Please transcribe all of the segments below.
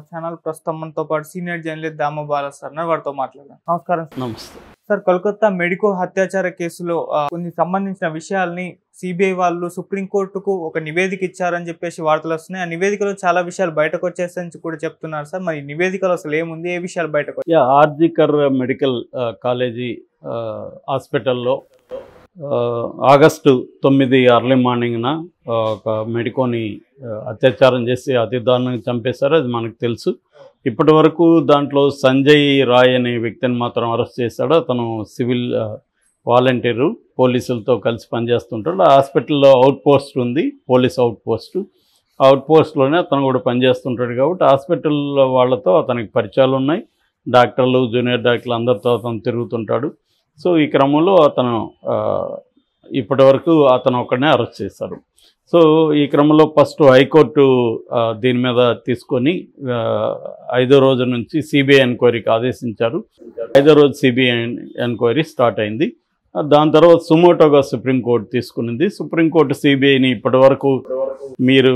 Channel ప్రస్తుతం మనతో పాటు సీనియర్ జర్నలిస్ట్ దామ బాల సార్ వారితో మాట్లాడారు. నమస్కారం. నమస్తే సార్, కోల్కతా మెడికో హత్యాచార కేసులో కొన్ని సంబంధించిన విషయాల్ని సిబిఐ వాళ్ళు సుప్రీంకోర్టుకు ఒక నివేదిక ఇచ్చారని చెప్పేసి వార్తలు వస్తున్నాయి. ఆ నివేదికలో చాలా విషయాలు బయటకు వచ్చేస్తాయని కూడా చెప్తున్నారు సార్. మరి నివేదికలో అసలు ఏముంది, ఏ విషయాలు బయటకు వచ్చాయి? ఆర్జికర్ మెడికల్ కాలేజీ హాస్పిటల్లో ఆగస్టు 9 అర్లీ మార్నింగ్న ఒక మెడికోని అత్యాచారం చేసి అతి దారుణంగా చంపేశారు. అది మనకు తెలుసు. ఇప్పటి వరకు దాంట్లో సంజయ్ రాయ్ అనే వ్యక్తిని మాత్రం అరెస్ట్ చేశాడు. అతను సివిల్ వాలంటీరు, పోలీసులతో కలిసి పనిచేస్తుంటాడు. ఆ హాస్పిటల్లో అవుట్ పోస్ట్ ఉంది, పోలీస్ అవుట్ పోస్ట్లోనే అతను కూడా పనిచేస్తుంటాడు. కాబట్టి హాస్పిటల్ వాళ్ళతో అతనికి పరిచయాలు ఉన్నాయి. డాక్టర్లు, జూనియర్ డాక్టర్లు అందరితో అతను తిరుగుతుంటాడు. సో ఈ క్రమంలో అతను ఇప్పటి వరకు అతను ఒక్కడనే అరెస్ట్ చేశారు. సో ఈ క్రమంలో ఫస్ట్ హైకోర్టు దీని మీద తీసుకొని 5వ రోజు నుంచి సిబిఐ ఎంక్వైరీకి ఆదేశించారు. 5వ రోజు సిబిఐ ఎంక్వైరీ స్టార్ట్ అయింది. దాని తర్వాత సుమోటోగా సుప్రీంకోర్టు తీసుకునింది. సుప్రీంకోర్టు సిబిఐని ఇప్పటి వరకు మీరు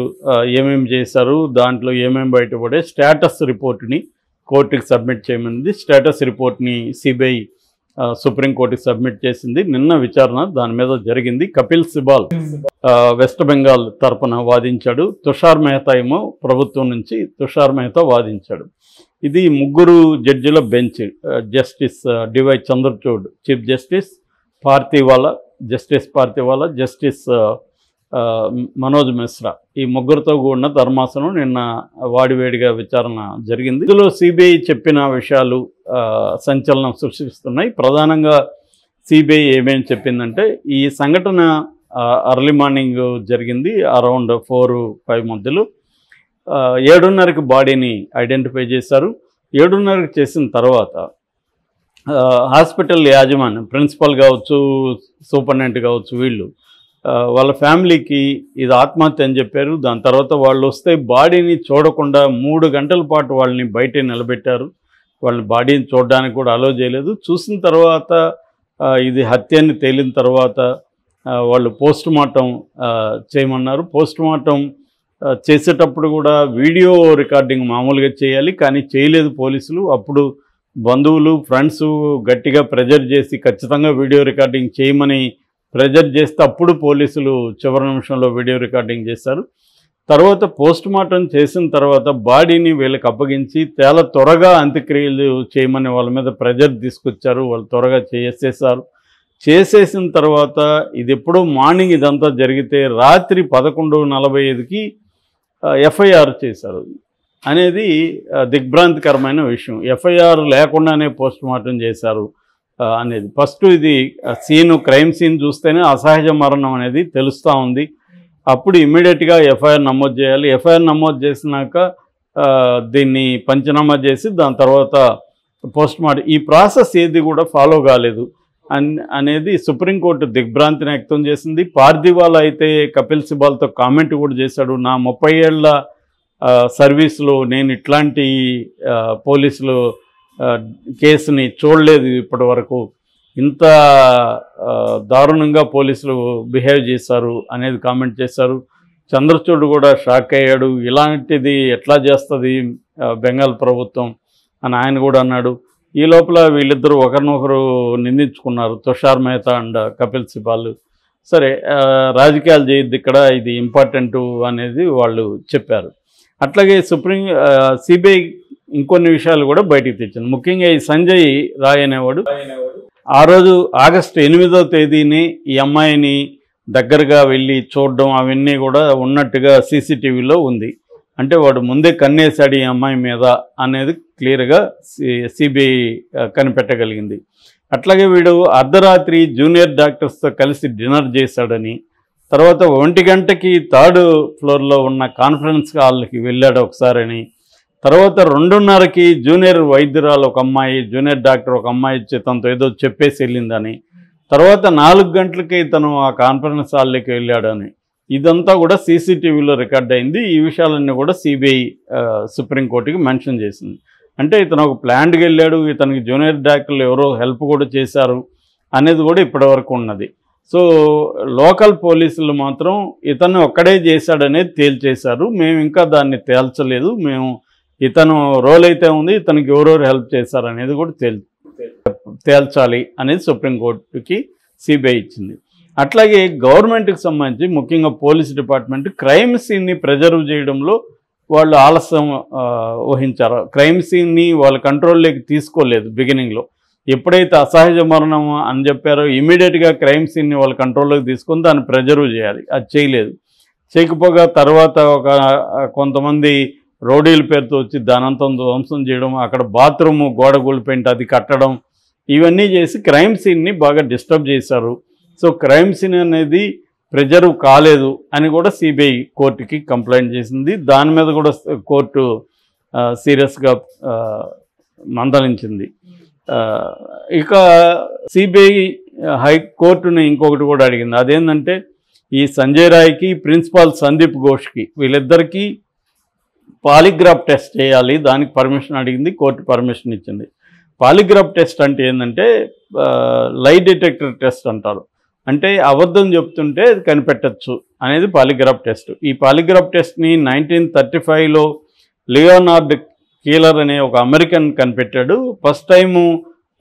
ఏమేమి చేశారు, దాంట్లో ఏమేమి బయటపడే స్టేటస్ రిపోర్ట్ని కోర్టుకి సబ్మిట్ చేయమనింది. స్టేటస్ రిపోర్ట్ని సిబిఐ సుప్రీంకోర్టుకి సబ్మిట్ చేసింది. నిన్న విచారణ దాని మీద జరిగింది. కపిల్ సిబాల్ వెస్ట్ బెంగాల్ తరపున వాదించాడు. తుషార్ మెహతా ఏమో ప్రభుత్వం నుంచి తుషార్ మెహతా వాదించాడు. ఇది 3 జడ్జిల bench. Justice DY Chandrachud chief justice, justice Pardiwala, justice Manoj Mishra, ఈ 3తో కూడిన ధర్మాసనం నిన్న వాడివేడిగా విచారణ జరిగింది. ఇందులో సిబిఐ చెప్పిన విషయాలు సంచలనం సృష్టిస్తున్నాయి. ప్రధానంగా సిబిఐ ఏమేమి చెప్పిందంటే, ఈ సంఘటన అర్లీ మార్నింగ్ జరిగింది. అరౌండ్ 4-5 మధ్యలో 7:30కి బాడీని ఐడెంటిఫై చేశారు. 7:30కి చేసిన తర్వాత హాస్పిటల్ యాజమాన్యం, ప్రిన్సిపల్ కావచ్చు, సూపరింటెండెంట్ కావచ్చు, వీళ్ళు వాళ్ళ ఫ్యామిలీకి ఇది ఆత్మహత్య అని చెప్పారు. దాని తర్వాత వాళ్ళు వస్తే బాడీని చూడకుండా 3 గంటల పాటు వాళ్ళని బయట నిలబెట్టారు. వాళ్ళని బాడీని చూడడానికి కూడా అలో చేయలేదు. చూసిన తర్వాత ఇది హత్య అని తేలిన తర్వాత వాళ్ళు పోస్ట్ మార్టం చేయమన్నారు. పోస్ట్ మార్టం చేసేటప్పుడు కూడా వీడియో రికార్డింగ్ మామూలుగా చేయాలి, కానీ చేయలేదు పోలీసులు. అప్పుడు బంధువులు, ఫ్రెండ్స్ గట్టిగా ప్రెజర్ చేసి ఖచ్చితంగా వీడియో రికార్డింగ్ చేయమని ప్రెజర్ చేస్తే అప్పుడు పోలీసులు చివరి నిమిషంలో వీడియో రికార్డింగ్ చేశారు. తర్వాత పోస్ట్ మార్టం చేసిన తర్వాత బాడీని వీళ్ళకి అప్పగించి చాలా త్వరగా అంత్యక్రియలు చేయమని వాళ్ళ మీద ప్రెజర్ తీసుకొచ్చారు. వాళ్ళు త్వరగా చేసేసిన తర్వాత ఇది ఎప్పుడో మార్నింగ్ ఇదంతా జరిగితే రాత్రి 11:45కి ఎఫ్ఐఆర్ చేశారు అనేది దిగ్భ్రాంతికరమైన విషయం. ఎఫ్ఐఆర్ లేకుండానే పోస్ట్ మార్టం చేశారు అనేది. ఫస్ట్ ఇది క్రైమ్ సీన్ చూస్తేనే అసహజ మరణం అనేది తెలుస్తూ ఉంది. అప్పుడు ఇమ్మీడియట్గా ఎఫ్ఐఆర్ నమోదు చేయాలి. ఎఫ్ఐఆర్ నమోదు చేసినాక దీన్ని పంచనామా చేసి దాని తర్వాత పోస్ట్ మార్టం, ఈ ప్రాసెస్ ఏది కూడా ఫాలో కాలేదు అనేది సుప్రీంకోర్టు దిగ్భ్రాంతిని వ్యక్తం చేసింది. పార్థివాలా అయితే కపిల్ సిబాల్తో కామెంట్ కూడా చేశాడు. నా 30 ఏళ్ల సర్వీస్లో నేను ఇట్లాంటి పోలీసులు కేసుని చూడలేదు ఇప్పటి వరకు, ఇంత దారుణంగా పోలీసులు బిహేవ్ చేశారు అనేది కామెంట్ చేశారు. చంద్రచూడ్ కూడా షాక్ అయ్యాడు. ఇలాంటిది ఎట్లా చేస్తుంది బెంగాల్ ప్రభుత్వం అని ఆయన కూడా అన్నాడు. ఈ లోపల వీళ్ళిద్దరూ ఒకరినొకరు నిందించుకున్నారు, తుషార్ మెహతా అండ్ కపిల్ సిబాల్. సరే, రాజకీయాలు చేయొద్దు ఇక్కడ, ఇది ఇంపార్టెంట్ అనేది వాళ్ళు చెప్పారు. అట్లాగే సిబిఐ ఇంకొన్ని విషయాలు కూడా బయటికి తెచ్చింది. ముఖ్యంగా ఈ సంజయ్ రాయ్ అనేవాడు ఆ రోజు ఆగస్టు 8వ తేదీని ఈ అమ్మాయిని దగ్గరగా వెళ్ళి చూడడం అవన్నీ కూడా ఉన్నట్టుగా సీసీటీవీలో ఉంది. అంటే వాడు ముందే కన్నేశాడు ఈ అమ్మాయి మీద అనేది క్లియర్గా సిబిఐ కనిపెట్టగలిగింది. అట్లాగే వీడు అర్ధరాత్రి జూనియర్ డాక్టర్స్తో కలిసి డిన్నర్ చేశాడని, తర్వాత 1 గంటకి 3rd ఫ్లోర్లో ఉన్న కాన్ఫరెన్స్ హాల్కి వెళ్ళాడు ఒకసారని, తర్వాత 2:30కి జూనియర్ వైద్యురాలు ఒక అమ్మాయి, జూనియర్ డాక్టర్ ఒక అమ్మాయి వచ్చి తనతో ఏదో చెప్పేసి వెళ్ళిందని, తర్వాత 4 గంటలకి తను ఆ కాన్ఫరెన్స్ హాల్లోకి వెళ్ళాడని, ఇదంతా కూడా సీసీటీవీలో రికార్డ్ అయింది. ఈ విషయాలన్నీ కూడా సిబిఐ సుప్రీంకోర్టుకి మెన్షన్ చేసింది. అంటే ఇతను ఒక ప్లాన్కి వెళ్ళాడు, ఇతనికి జూనియర్ డాక్టర్లు ఎవరో హెల్ప్ కూడా చేశారు అనేది కూడా ఇప్పటివరకు ఉన్నది. సో లోకల్ పోలీసులు మాత్రం ఇతను ఒక్కడే చేశాడనేది తేల్చేశారు. మేము ఇంకా దాన్ని తేల్చలేదు, మేము ఇతను రోల్ అయితే ఉంది, ఇతనికి ఎవరెవరు హెల్ప్ చేశారు అనేది కూడా తేల్చాలి అనేది సుప్రీంకోర్టుకి సిబిఐ ఇచ్చింది. అట్లాగే గవర్నమెంట్కి సంబంధించి ముఖ్యంగా పోలీస్ డిపార్ట్మెంట్ క్రైమ్ సీన్ని ప్రిజర్వ్ చేయడంలో వాళ్ళు ఆలస్యం వహించారు. క్రైమ్ సీన్ని వాళ్ళ కంట్రోల్లోకి తీసుకోలేదు. బిగినింగ్లో ఎప్పుడైతే అసహజ మరణం అని చెప్పారో ఇమీడియట్గా క్రైమ్ సీన్ని వాళ్ళ కంట్రోల్లోకి తీసుకొని దాన్ని ప్రిజర్వ్ చేయాలి. అది చేయలేదు. చేయకపోగా తర్వాత కొంతమంది రౌడీల పేరుతో వచ్చి దానంతా ధ్వంసం చేయడం, అక్కడ బాత్రూమ్ గోడ కూలిపోయింటే అది కట్టడం, ఇవన్నీ చేసి క్రైమ్ సీన్ని బాగా డిస్టర్బ్ చేశారు. సో క్రైమ్ సీన్ అనేది ప్రిజర్వ్ కాలేదు అని కూడా సిబిఐ కోర్టుకి కంప్లైంట్ చేసింది. దాని మీద కూడా కోర్టు సీరియస్గా మందలించింది. ఇక సిబిఐ హైకోర్టుని ఇంకొకటి కూడా అడిగింది. అదేంటంటే ఈ సంజయ్ రాయ్కి ప్రిన్సిపాల్ సందీప్ ఘోష్కి వీళ్ళిద్దరికీ పాలిగ్రాఫ్ టెస్ట్ చేయాలి, దానికి పర్మిషన్ అడిగింది. కోర్టు పర్మిషన్ ఇచ్చింది. పాలిగ్రాఫ్ టెస్ట్ అంటే ఏంటంటే లై డిటెక్టర్ టెస్ట్ అంటారు. అంటే అబద్ధం చెప్తుంటే అది కనిపెట్టచ్చు అనేది పాలిగ్రాఫ్ టెస్ట్. ఈ పాలిగ్రాఫ్ టెస్ట్ని 1935లో లియోనార్డ్ కీలర్ అనే ఒక అమెరికన్ కనిపెట్టాడు. ఫస్ట్ టైము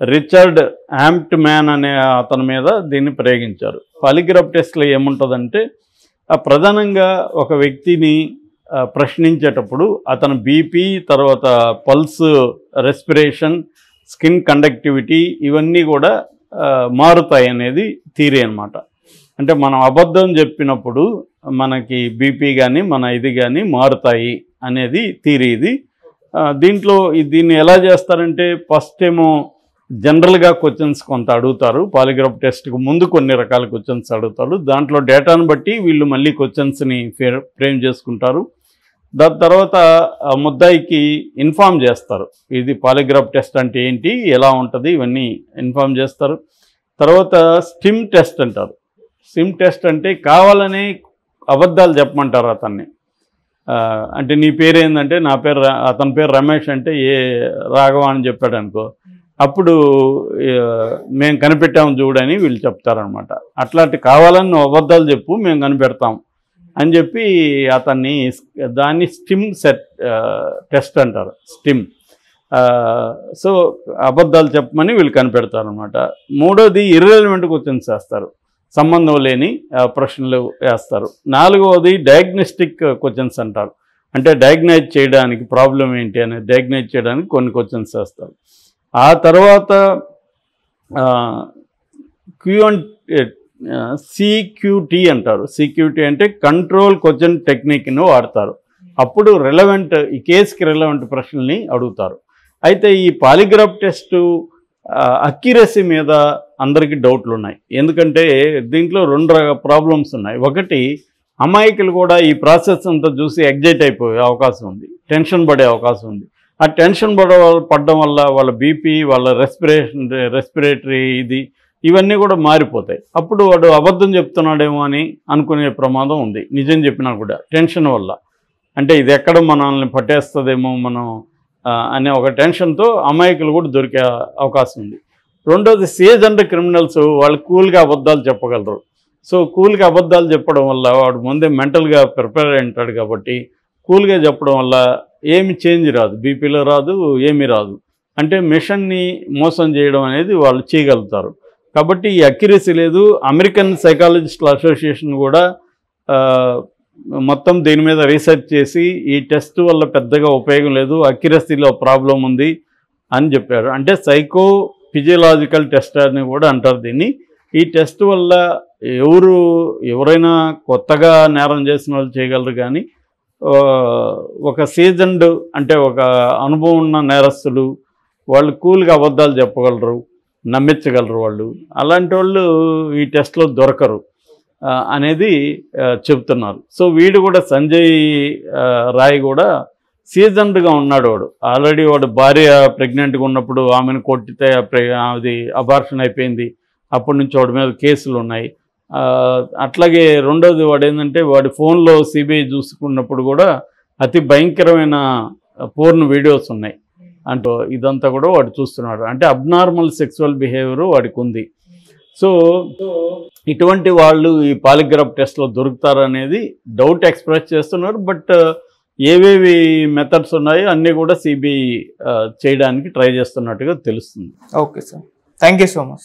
రిచర్డ్ హ్యాంప్ట్మ్యాన్ అనే అతని మీద దీన్ని ప్రయోగించారు. పాలిగ్రాఫ్ టెస్ట్లో ఏముంటుందంటే ప్రధానంగా ఒక వ్యక్తిని ప్రశ్నించేటప్పుడు అతను బీపీ, తర్వాత పల్స్, రెస్పిరేషన్, స్కిన్ కండక్టివిటీ ఇవన్నీ కూడా మారుతాయి అనేది థియరీ అనమాట. అంటే మనం అబద్ధం చెప్పినప్పుడు మనకి బీపీ కానీ మన ఇది కానీ మారుతాయి అనేది థియరీ ఇది. దీన్ని ఎలా చేస్తారంటే ఫస్ట్ ఏమో జనరల్గా క్వశ్చన్స్ కొంత అడుగుతారు. పాలిగ్రాఫ్ టెస్ట్కి ముందు కొన్ని రకాల క్వశ్చన్స్ అడుగుతారు. దాంట్లో డేటాను బట్టి వీళ్ళు మళ్ళీ క్వశ్చన్స్ని ఫ్రేమ్ చేసుకుంటారు. దాని తర్వాత ముద్దాయికి ఇన్ఫామ్ చేస్తారు, ఇది పాలిగ్రాఫ్ టెస్ట్ అంటే ఏంటి, ఎలా ఉంటుంది, ఇవన్నీ ఇన్ఫామ్ చేస్తారు. తర్వాత స్టిమ్ టెస్ట్ అంటారు. స్టిమ్ టెస్ట్ అంటే కావాలని అబద్ధాలు చెప్పమంటారు అతన్ని. అంటే నీ పేరు ఏంటంటే నా పేరు అతని పేరు రమేష్ అంటే రాఘవ అని చెప్పాడు అనుకో, అప్పుడు మేము కనిపెట్టాము చూడని వీళ్ళు చెప్తారనమాట. అట్లాంటి కావాలని నువ్వు అబద్ధాలు చెప్పు, మేము కనిపెడతాం అని చెప్పి దాన్ని స్టిమ్ టెస్ట్ అంటారు. స్టిమ్. సో అబద్ధాలు చెప్పమని వీళ్ళు కనిపెడతారనమాట. మూడోది ఇర్రెలవెంట్ క్వశ్చన్స్ వేస్తారు, సంబంధం లేని ప్రశ్నలు వేస్తారు. నాలుగవది డయాగ్నోస్టిక్ క్వశ్చన్స్ అంటారు. అంటే డయాగ్నైజ్ చేయడానికి ప్రాబ్లం ఏంటి అనేది డయాగ్నైజ్ చేయడానికి కొన్ని క్వశ్చన్స్ వేస్తారు. ఆ తర్వాత సిక్యూటీ అంటారు. సిక్యూటీ అంటే కంట్రోల్ క్వశ్చన్ టెక్నిక్ను వాడతారు. అప్పుడు ఈ కేసుకి రిలవెంట్ ప్రశ్నల్ని అడుగుతారు. అయితే ఈ పాలిగ్రాఫ్ టెస్టు అక్యురసీ మీద అందరికీ డౌట్లు ఉన్నాయి. ఎందుకంటే దీంట్లో రెండు ప్రాబ్లమ్స్ ఉన్నాయి. ఒకటి, అమాయకులు కూడా ఈ ప్రాసెస్ అంతా చూసి ఎగ్జైట్ అయిపోయే అవకాశం ఉంది, టెన్షన్ పడే అవకాశం ఉంది. ఆ టెన్షన్ పడడం వల్ల వాళ్ళ బీపీ, వాళ్ళ రెస్పిరేటరీ ఇవన్నీ కూడా మారిపోతాయి. అప్పుడు వాడు అబద్ధం చెప్తున్నాడేమో అని అనుకునే ప్రమాదం ఉంది, నిజం చెప్పినా కూడా టెన్షన్ వల్ల. అంటే ఇది ఎక్కడ మనల్ని పట్టేస్తుందేమో మనం అనే ఒక టెన్షన్తో అమాయకులు కూడా దొరికే అవకాశం ఉంది. రెండోది, సీజన్డ్ క్రిమినల్స్ వాళ్ళు కూల్గా అబద్ధాలు చెప్పగలరు. సో కూల్గా అబద్ధాలు చెప్పడం వల్ల వాడు ముందే మెంటల్గా ప్రిపేర్ అయి ఉంటాడు కాబట్టి కూల్గా చెప్పడం వల్ల ఏమి చేంజ్ రాదు, బీపీలో రాదు, ఏమీ రాదు. అంటే మిషన్ని మోసం చేయడం అనేది వాళ్ళు చేయగలుగుతారు. కాబట్టి ఈ అక్యురసీ లేదు. అమెరికన్ సైకాలజిస్టుల అసోసియేషన్ కూడా మొత్తం దీని మీద రీసెర్చ్ చేసి ఈ టెస్ట్ వల్ల పెద్దగా ఉపయోగం లేదు, అక్యురసీలో ప్రాబ్లం ఉంది అని చెప్పారు. అంటే సైకోఫిజియలాజికల్ టెస్ట్ అని కూడా అంటారు దీన్ని. ఈ టెస్ట్ వల్ల ఎవరైనా కొత్తగా నేరం చేసిన వాళ్ళు చేయగలరు, కానీ ఒక సీజన్డ్ అంటే ఒక అనుభవం ఉన్న నేరస్తులు వాళ్ళు కూల్గా అబద్ధాలు చెప్పగలరు, నమ్మించగలరు. వాళ్ళు అలాంటి వాళ్ళు ఈ టెస్ట్లో దొరకరు అనేది చెప్తున్నారు. సో వీడు కూడా సంజయ్ రాయ్ కూడా సీజన్డ్గా ఉన్నాడు. వాడు ఆల్రెడీ వాడు భార్య ప్రెగ్నెంట్గా ఉన్నప్పుడు ఆమెను కొట్టితే అది అబార్షన్ అయిపోయింది. అప్పటి నుంచి వాడి మీద కేసులు ఉన్నాయి. అట్లాగే రెండోది వాడు ఏంటంటే వాడి ఫోన్లో సిబిఐ చూసుకున్నప్పుడు కూడా అతి భయంకరమైన పోర్న్ వీడియోస్ ఉన్నాయి. అంటే ఇదంతా కూడా వాడు చూస్తున్నాడు. అంటే అబ్నార్మల్ సెక్సువల్ బిహేవియర్ వాడికి ఉంది. సో ఇటువంటి వాళ్ళు ఈ పాలిగ్రాఫ్ టెస్ట్లో దొరుకుతారనేది డౌట్ ఎక్స్ప్రెస్ చేస్తున్నారు. బట్ ఏవేవి మెథడ్స్ ఉన్నాయో అన్నీ కూడా సిబిఐ చేయడానికి ట్రై చేస్తున్నట్టుగా తెలుస్తుంది. Okay sir, thank you so much.